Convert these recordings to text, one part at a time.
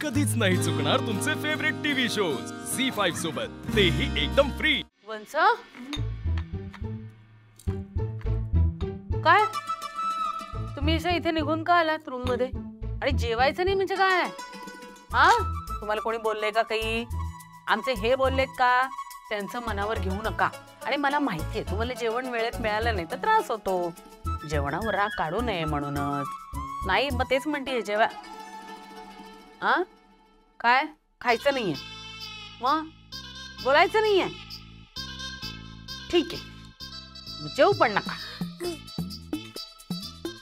कधीच नाही चुकणार तुमचे फेवरेट टीव्ही शोज झी5 सोबत, तेही एकदम फ्री। वंस काय तुम्ही इथे निघून का आलात रूम मध्ये? आणि जेवायचं नाही म्हणजे काय? हा, तुम्हाला कोणी बोलले का काही? आमचे हे बोललेत का? त्यांचं मनावर घेऊ नका। आणि मला माहिती आहे तुम्हाला जेवण वेळेत मिळालं नाही तर त्रास होतो, जेवणावर राग काढू नये म्हणूनच। नाही मग तेच म्हणते जेवा। हा काय खायचं नाहीये मग बोलायचं नाहीये? ठीक आहे, जेवू पण नका।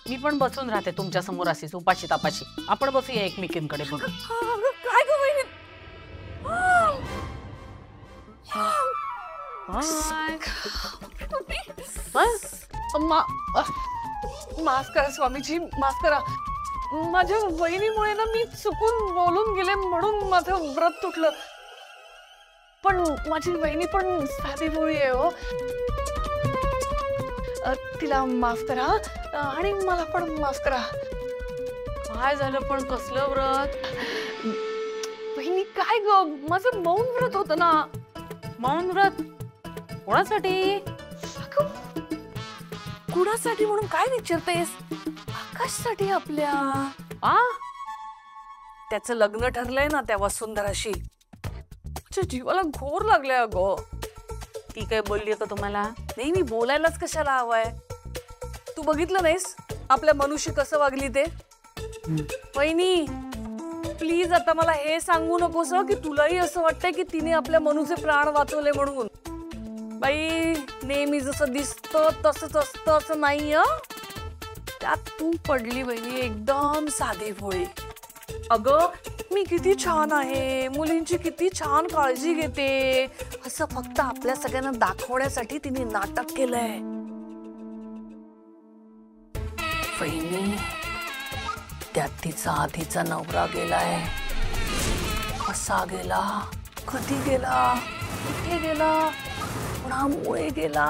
मी पण बसून राहते तुमच्या समोर अशीच उपाशी तापाशी। आपण बसूया एकमेकींकडे बघू। काय ग वहिनी? माफ करा स्वामीजी, माफ करा। माझ्या वहिनीमुळे ना मी चुकून बोलून गेले म्हणून माझं व्रत तुटलं। पण माझी वहिनी पण साधी भोळी आहे हो। तिला माफ करा आणि मला पण माफ करा। काय झालं पण? कसलं व्रत? वहिनी काय ग, माझं मौन व्रत होतं ना। मौन व्रत कोणासाठी? कुणासाठी म्हणून काय विचारतेस? आकाशसाठी आपल्या। आ त्याचं लग्न ठरलंय ना त्या वसुंधराशी। माझ्या जीवाला घोर लागलाय अगं। ती काय बोलली का तुम्हाला? नाही, मी बोलायलाच कशाला हवाय? तू बघितलं नाहीस आपल्या मनुष्य कसं वागली ते? वहिनी प्लीज आता मला हे सांगू नकोस की तुलाही असं वाटतंय की तिने आपल्या मनुचे प्राण वाचवले म्हणून। बाई नेहमी जसं दिसतं तसंच असतं असं नाही। त्यात तू पडली वहिनी एकदम साधी भोळी। अगं मी किती छान आहे, मुलींची किती छान काळजी घेते, असं फक्त आपल्या सगळ्यांना दाखवण्यासाठी तिने नाटक केलंय। वहिनी त्यात तिचा आधीचा नवरा गेलाय। कसा गेला, कधी गेला, कुठे गेला, कोणामुळे गेला,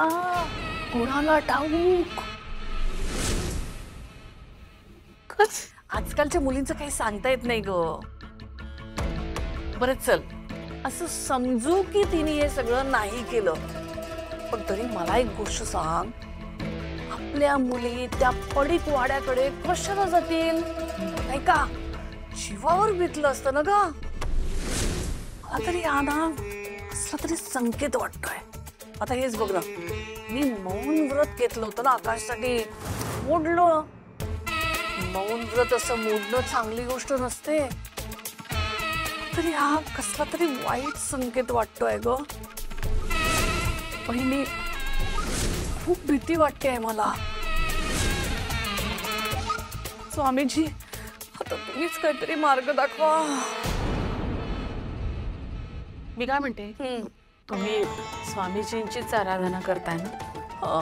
कोणाला ठाऊक। आजकालच्या मुलींचं काही सांगता येत नाही ग। बरं चल असं समजू की तिने हे सगळं नाही केलं, पण तरी मला एक गोष्ट सांग, आपल्या मुली त्या पडीक वाड्याकडे कशाला जातील? नाही का जीवावर बेतलं असतं ना ग। मला तरी ना असला तरी संकेत वाटतोय। आता हेच बघ ना, मी मौन व्रत घेतलं होतं ना आकाशसाठी, मोडलं। मौन व्रत असं मोडणं चांगली गोष्ट नसते, तरी हा कसला तरी वाईट संकेत वाटतोय ग। बहिणी खूप भीती वाटते मला। स्वामीजी आता तुम्हीच काहीतरी मार्ग दाखवा। मी काय म्हणते, तुम्ही स्वामीजींचीच आराधना करताय ना?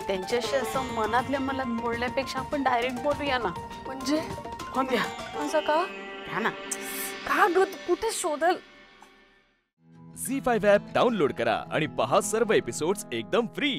त्यांच्याशी असं मनातल्या मनात बोलण्यापेक्षा आपण डायरेक्ट बोलूया ना। म्हणजे हो द्या असं का? द्या ना। का ग कुठे शोधल? झी5 ॲप डाउनलोड करा आणि पहा सर्व एपिसोड्स एकदम फ्री।